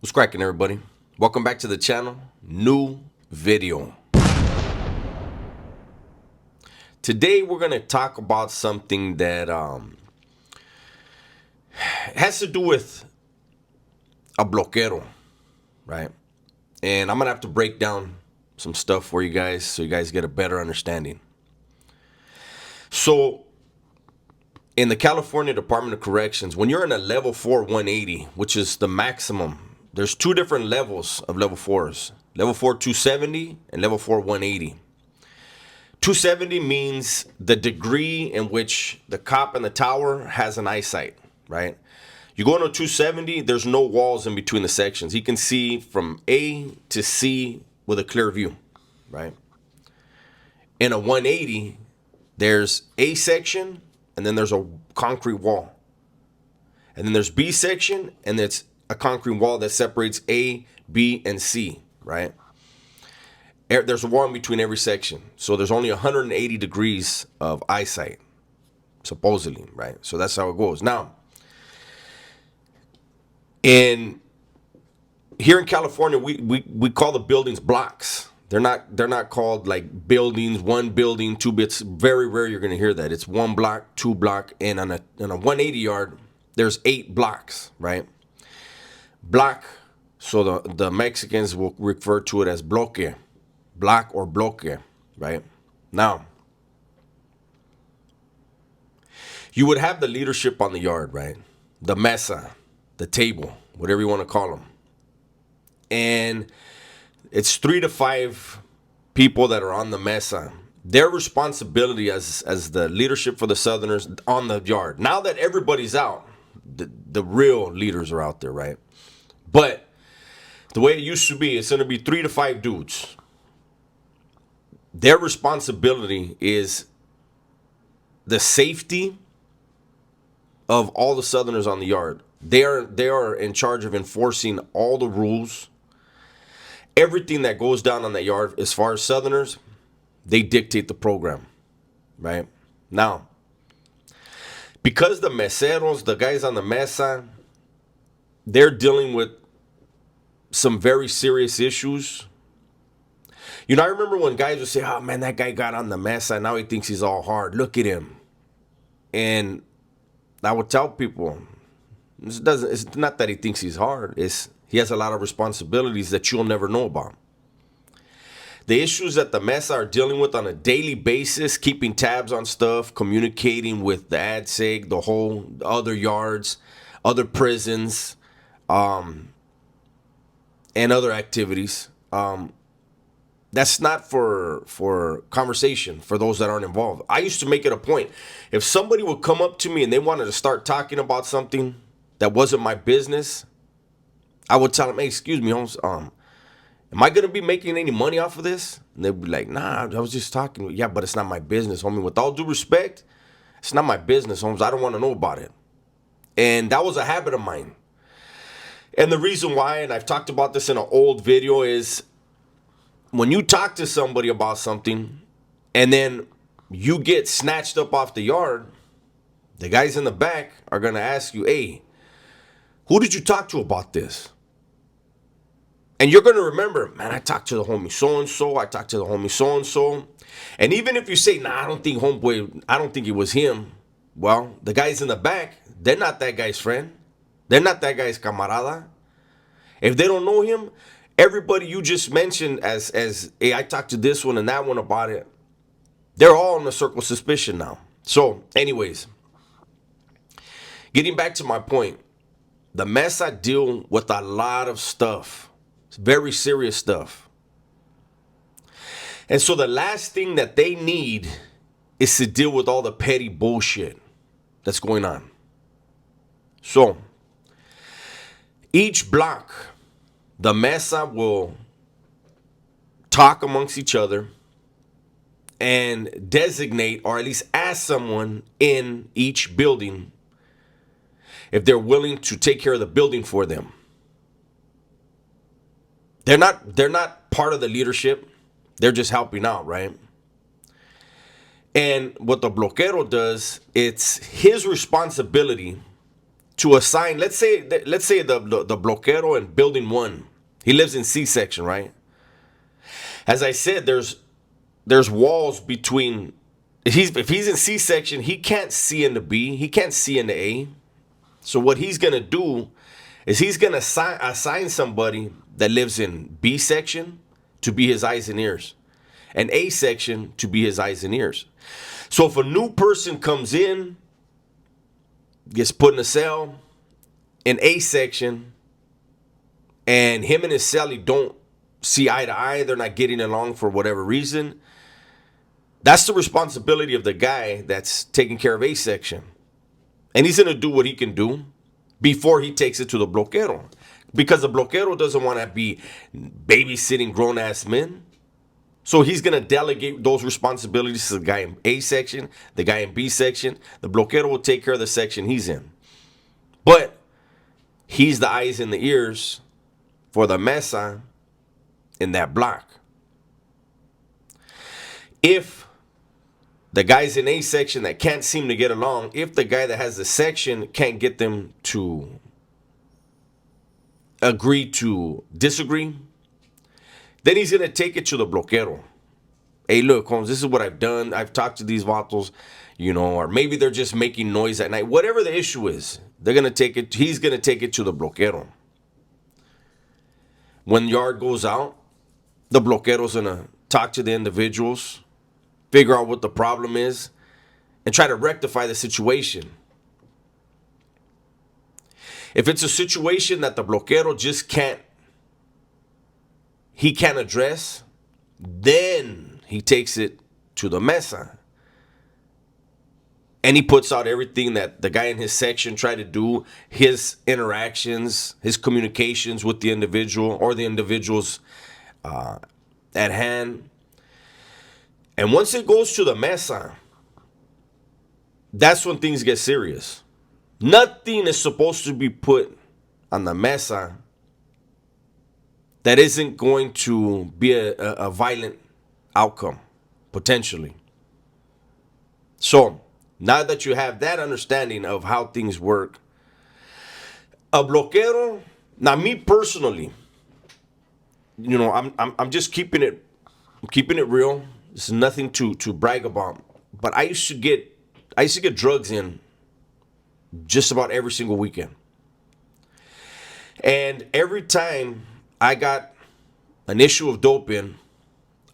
What's cracking, everybody? Welcome back to the channel. New video. Today we're gonna talk about something that has to do with a bloquero, right? And I'm gonna have to break down some stuff for you guys so you guys get a better understanding. So, in the California Department of Corrections, when you're in a level 4 180, which is the maximum, there's two different levels of level 4s. Level 4 270 and level 4 180. 270 means the degree in which the cop in the tower has an eyesight, right? You go into 270, there's no walls in between the sections. He can see from A to C with a clear view, right? In a 180, there's A section, and then there's a concrete wall. And then there's B section, and it's a concrete wall that separates A, B, and C, right? There's a wall in between every section. So there's only 180 degrees of eyesight, supposedly, right? So that's how it goes. Now, here in California, we call the buildings blocks. They're not called like buildings, one building, two bits. Very rare you're gonna hear that. It's one block, two block, and on a 180 yard, there's 8 blocks, right? Block, so the Mexicans will refer to it as bloque. Block or bloque, right? Now, you would have the leadership on the yard, right? The mesa, the table, whatever you want to call them. And it's 3 to 5 people that are on the mesa. Their responsibility as the leadership for the Southerners on the yard. Now that everybody's out, the real leaders are out there, right? But the way it used to be, it's going to be 3 to 5 dudes. Their responsibility is the safety of all the Southerners on the yard. They are in charge of enforcing all the rules. Everything that goes down on that yard, as far as Southerners, they dictate the program, right? Now, because the meseros, the guys on the mesa, they're dealing with some very serious issues. You know, I remember when guys would say, oh man, that guy got on the mesa, now he thinks he's all hard. Look at him. And I would tell people, it's not that he thinks he's hard. He has a lot of responsibilities that you'll never know about. The issues that the mesa are dealing with on a daily basis, keeping tabs on stuff, communicating with the ADSEG, the whole other yards, other prisons, and other activities. That's not for conversation for those that aren't involved. I used to make it a point. If somebody would come up to me and they wanted to start talking about something that wasn't my business, I would tell them, hey, excuse me, Holmes, am I going to be making any money off of this? And they'd be like, nah, I was just talking. Yeah, but it's not my business, homie. With all due respect, it's not my business, Holmes. I don't want to know about it. And that was a habit of mine. And the reason why, and I've talked about this in an old video, is when you talk to somebody about something and then you get snatched up off the yard, the guys in the back are going to ask you, hey, who did you talk to about this? And you're going to remember, man, I talked to the homie so-and-so. I talked to the homie so-and-so. And even if you say, nah, I don't think it was him. Well, the guys in the back, they're not that guy's friend. They're not that guy's camarada. If they don't know him, everybody you just mentioned as hey, I talked to this one and that one about it, they're all in the circle of suspicion now. So, anyways, getting back to my point, the mesa deal with a lot of stuff. It's very serious stuff. And so the last thing that they need is to deal with all the petty bullshit that's going on. So, each block, the mesa will talk amongst each other and designate, or at least ask someone in each building if they're willing to take care of the building for them. They're not part of the leadership. They're just helping out, right? And what the bloquero does, it's his responsibility to assign, let's say the bloquero in building 1. He lives in C section, right? As I said, there's walls between. If he's in C section, he can't see into B. He can't see into A. So what he's gonna do is he's gonna assign somebody that lives in B section to be his eyes and ears, and A section to be his eyes and ears. So if a new person comes in, gets put in a cell in A section, and him and his cellie don't see eye to eye, they're not getting along for whatever reason, that's the responsibility of the guy that's taking care of A section. And he's going to do what he can do before he takes it to the bloquero. Because the bloquero doesn't want to be babysitting grown-ass men. So he's going to delegate those responsibilities to the guy in A section, the guy in B section. The bloquero will take care of the section he's in. But he's the eyes and the ears for the mesa in that block. If the guys in A section that can't seem to get along, if the guy that has the section can't get them to agree to disagree, then he's going to take it to the bloquero. Hey, look, Holmes, this is what I've done. I've talked to these vatos, or maybe they're just making noise at night. Whatever the issue is, they're going to take it. He's going to take it to the bloquero. When yard goes out, the bloquero's going to talk to the individuals, figure out what the problem is, and try to rectify the situation. If it's a situation that the bloquero just can't address, then he takes it to the mesa. And he puts out everything that the guy in his section tried to do, his interactions, his communications with the individual or the individuals at hand. And once it goes to the mesa, that's when things get serious. Nothing is supposed to be put on the mesa that isn't going to be a violent outcome, potentially. So, now that you have that understanding of how things work, a bloquero, now me personally, I'm just keeping it real. It's nothing to brag about. But I used to get drugs in just about every single weekend. And every time I got an issue of dope in,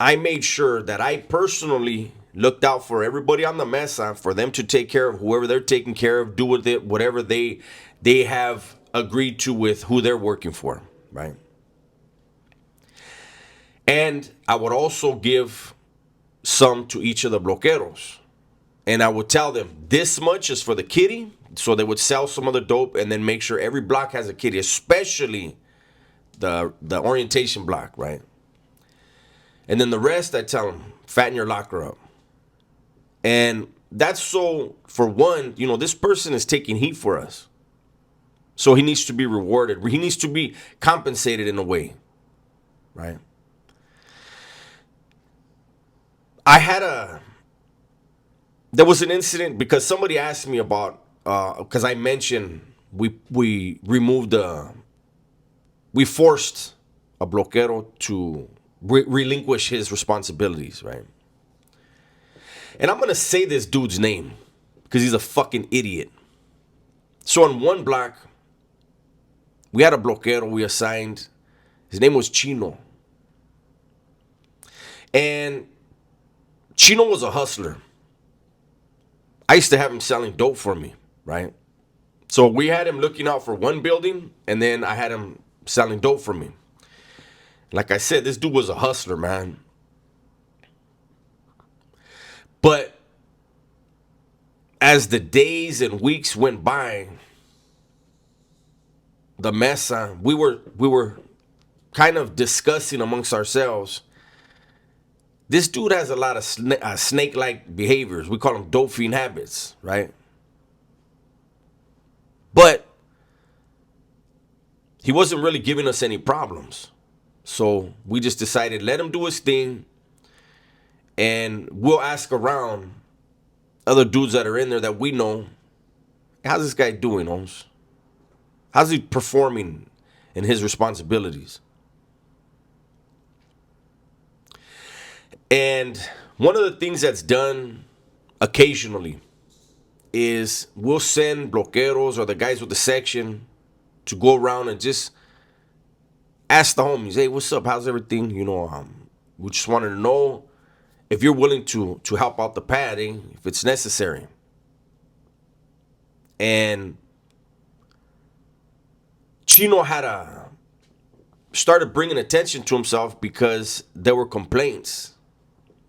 I made sure that I personally looked out for everybody on the mesa, for them to take care of whoever they're taking care of, do with it whatever they have agreed to with who they're working for, right? And I would also give some to each of the bloqueros. And I would tell them, this much is for the kitty. So they would sell some of the dope and then make sure every block has a kitty, especially the orientation block, right? And then the rest, I tell them, fatten your locker up. And that's so, for one, this person is taking heat for us. So he needs to be rewarded. He needs to be compensated in a way, right? There was an incident because somebody asked me about, because I mentioned we forced a bloquero to relinquish his responsibilities, right? And I'm going to say this dude's name because he's a fucking idiot. So on one block, we had a bloquero we assigned. His name was Chino. And Chino was a hustler. I used to have him selling dope for me, right? So we had him looking out for one building, and then I had him selling dope for me. Like I said, this dude was a hustler, man. But as the days and weeks went by, the mesa, we were kind of discussing amongst ourselves. This dude has a lot of snake-like behaviors. We call them dope fiend habits, right? But he wasn't really giving us any problems. So we just decided, let him do his thing. And we'll ask around other dudes that are in there that we know, how's this guy doing, Holmes? How's he performing in his responsibilities? And one of the things that's done occasionally is we'll send bloqueros or the guys with the section to go around and just ask the homies, hey, what's up? How's everything? We just wanted to know if you're willing to help out the padding, if it's necessary. And Chino started bringing attention to himself because there were complaints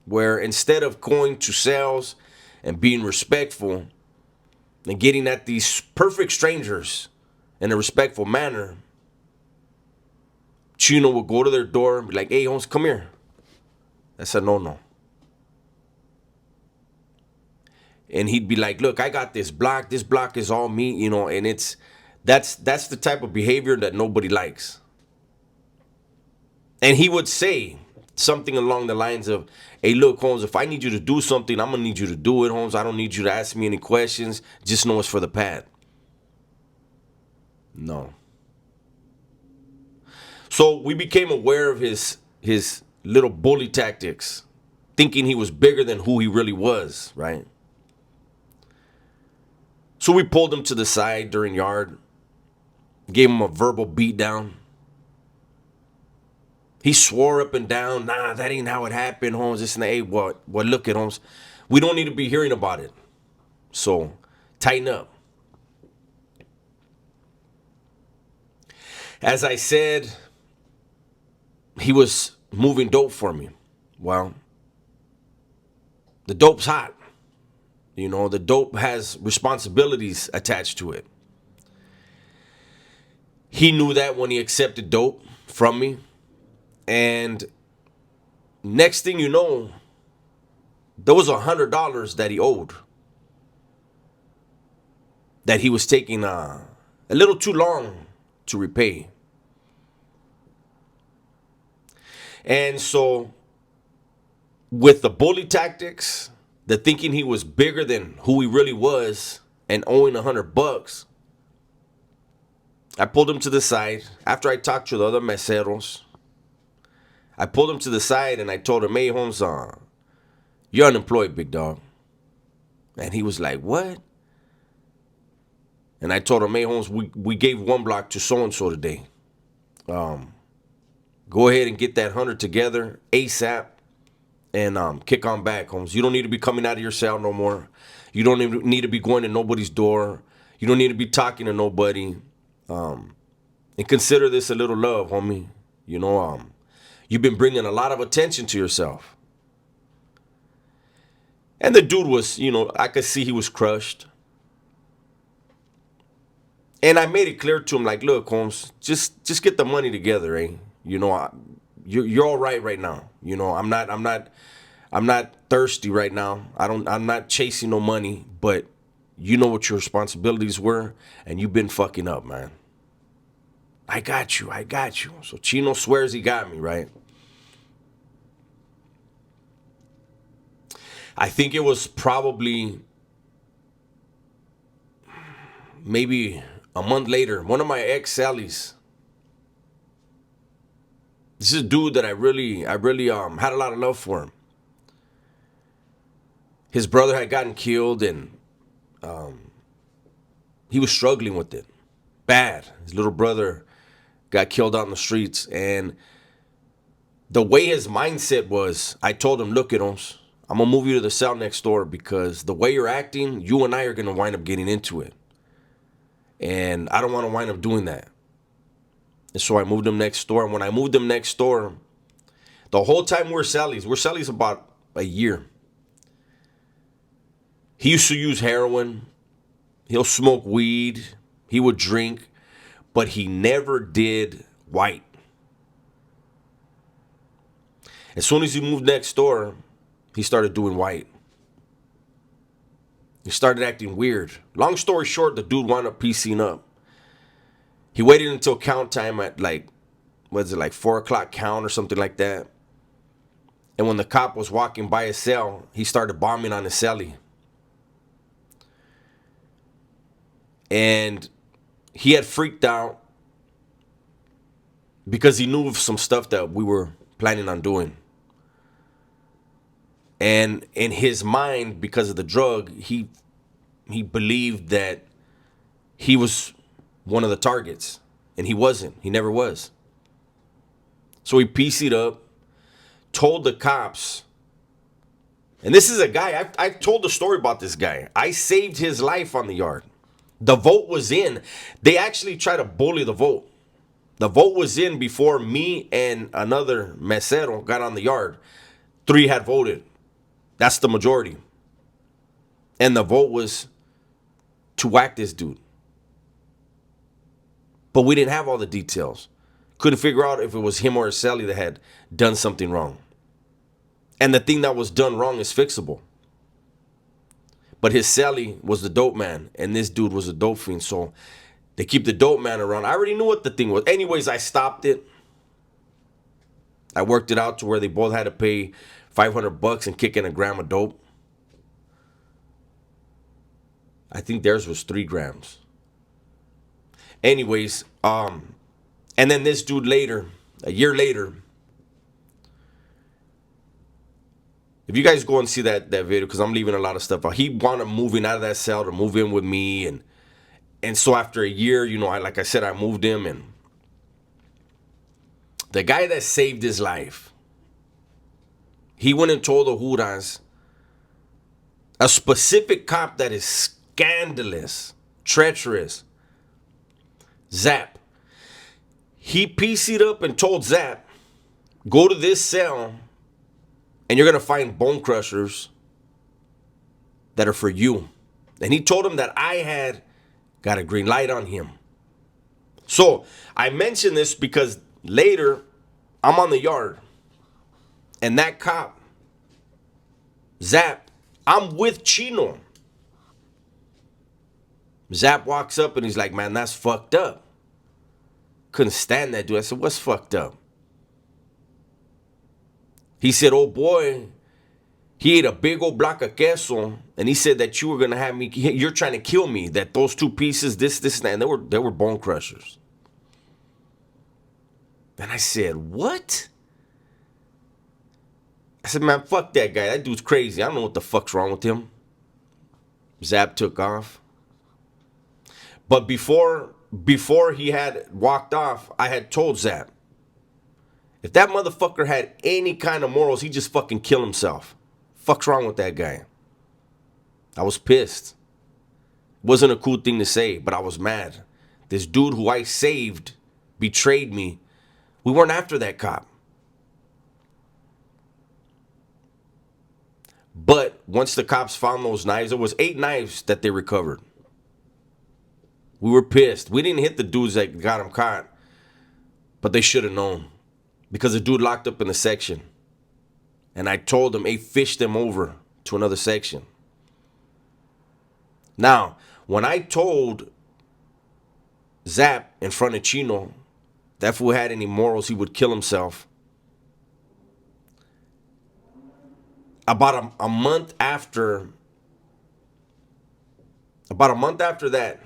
where instead of going to sales and being respectful and getting at these perfect strangers in a respectful manner, Chino would go to their door and be like, hey, Holmes, come here. That's a no-no. And he'd be like, look, I got this block. This block is all me, and that's the type of behavior that nobody likes. And he would say something along the lines of, hey, look, Holmes, if I need you to do something, I'm going to need you to do it, Holmes. I don't need you to ask me any questions. Just know it's for the pad. No. So we became aware of his little bully tactics, thinking he was bigger than who he really was, right? So we pulled him to the side during yard, gave him a verbal beatdown. He swore up and down, nah, that ain't how it happened, Holmes. This and that. Hey, what? Look at Holmes. We don't need to be hearing about it. So tighten up. As I said, he was moving dope for me. Well, the dope's hot. The dope has responsibilities attached to it. He knew that when he accepted dope from me. And next thing you know, there was $100 that he owed, that he was taking a little too long to repay. And so with the bully tactics, the thinking he was bigger than who he really was and owing $100, I pulled him to the side. After I talked to the other meseros, I pulled him to the side and I told him, hey, Holmes, you're unemployed, big dog. And he was like, what? And I told him, hey, Holmes, we gave one block to so-and-so today. Go ahead and get that 100 together ASAP and kick on back, Holmes. You don't need to be coming out of your cell no more. You don't even need to be going to nobody's door. You don't need to be talking to nobody. And consider this a little love, homie. You've been bringing a lot of attention to yourself. And the dude was, I could see he was crushed. And I made it clear to him, like, look, Holmes, just get the money together, eh? You're all right now. I'm not thirsty right now. I'm not chasing no money, but you know what your responsibilities were, and you've been fucking up, man. I got you. So Chino swears he got me, right? I think it was probably maybe a month later, one of my ex-cellies. This is a dude that I really had a lot of love for him. His brother had gotten killed and he was struggling with it. Bad. His little brother got killed out in the streets. And the way his mindset was, I told him, look, Holmes, I'm going to move you to the cell next door because the way you're acting, you and I are going to wind up getting into it. And I don't want to wind up doing that. And so I moved him next door. And when I moved him next door, the whole time we're cellies about a year. He used to use heroin. He'll smoke weed. He would drink. But he never did white. As soon as he moved next door, he started doing white. He started acting weird. Long story short, the dude wound up piecing up. He waited until count time at 4 o'clock count or something like that. And when the cop was walking by his cell, he started bombing on his cellie. And he had freaked out because he knew of some stuff that we were planning on doing. And in his mind, because of the drug, he believed that he was one of the targets. And he wasn't. He never was. So he PC'd up, told the cops. And this is a guy, I've told the story about this guy. I saved his life on the yard. The vote was in. They actually tried to bully the vote. The vote was in before me and another mesero got on the yard. 3 had voted. That's the majority. And the vote was to whack this dude. But we didn't have all the details. Couldn't figure out if it was him or his celly that had done something wrong. And the thing that was done wrong is fixable. But his celly was the dope man, and this dude was a dope fiend. So they keep the dope man around. I already knew what the thing was. Anyways, I stopped it. I worked it out to where they both had to pay $500 and kick in a gram of dope. I think theirs was 3 grams. Anyways, and then this dude later, a year later, if you guys go and see that video, because I'm leaving a lot of stuff out, he wound up moving out of that cell to move in with me, and so after a year, you know, like I said, I moved him, and the guy that saved his life, he went and told the Juras, a specific cop that is scandalous, treacherous, Zap. He PC'd up and told Zap, go to this cell and you're going to find bone crushers that are for you. And he told him that I had got a green light on him. So I mention this because later I'm on the yard and that cop, Zap, I'm with Chino. Zap walks up and he's like, man, that's fucked up. Couldn't stand that dude. I said, what's fucked up? He said, oh boy, he ate a big old block of queso, and he said that you were gonna have me, you're trying to kill me, that those 2 pieces, this, and that, and they were bone crushers. And I said, what? I said, man, fuck that guy. That dude's crazy. I don't know what the fuck's wrong with him. Zap took off. But before he had walked off, I had told Zap, if that motherfucker had any kind of morals, he'd just fucking kill himself. Fuck's wrong with that guy? I was pissed. Wasn't a cool thing to say, but I was mad. This dude who I saved betrayed me. We weren't after that cop. But once the cops found those knives, there was 8 knives that they recovered. We were pissed. We didn't hit the dudes that got him caught, but they should have known. Because the dude locked up in the section. And I told him, hey, fish them over to another section. Now, when I told Zap in front of Chino that if we had any morals, he would kill himself. About a month after that,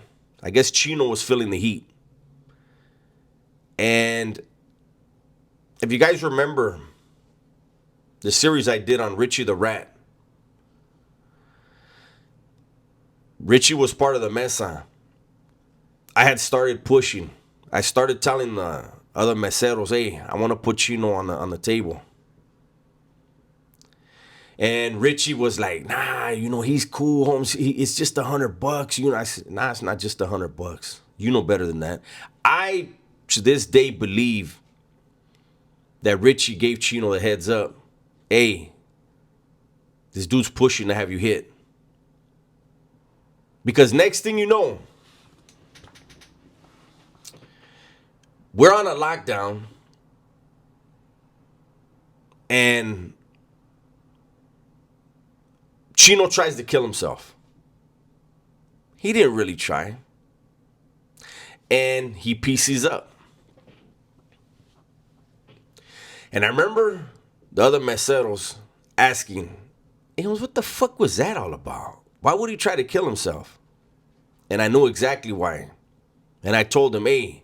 I guess Chino was feeling the heat. And if you guys remember the series I did on Richie the Rat, Richie was part of the mesa. I had started pushing. I started telling the other meseros, hey, I want to put Chino on the table. And Richie was like, nah, you know, he's cool, Holmes. It's just $100. You know, I said, nah, it's not just $100. You know better than that. I, to this day, believe that Richie gave Chino the heads up. Hey, this dude's pushing to have you hit. Because next thing you know, we're on a lockdown. And Chino tries to kill himself. He didn't really try. And he PCs up. And I remember the other meseros asking, hey, what the fuck was that all about? Why would he try to kill himself? And I knew exactly why. And I told him, hey,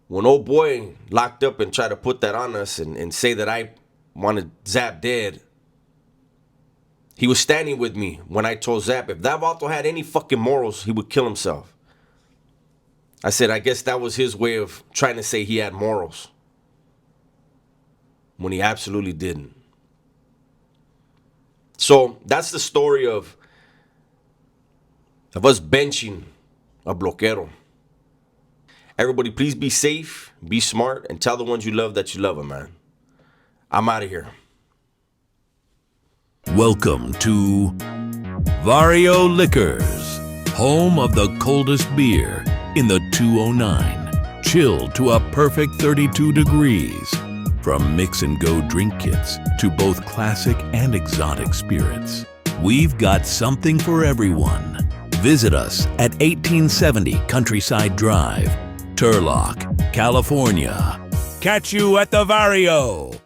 when old boy locked up and tried to put that on us and say that I wanted Zap dead, he was standing with me when I told Zap if that vato had any fucking morals, he would kill himself. I said, I guess that was his way of trying to say he had morals when he absolutely didn't. So that's the story of us benching a bloquero. Everybody, please be safe, be smart, and tell the ones you love that you love them, man. I'm out of here. Welcome to Vario Liquors, home of the coldest beer in the 209, chilled to a perfect 32 degrees. From mix and go drink kits to both classic and exotic spirits, we've got something for everyone. Visit us at 1870 Countryside Drive, Turlock, California. Catch you at the Vario.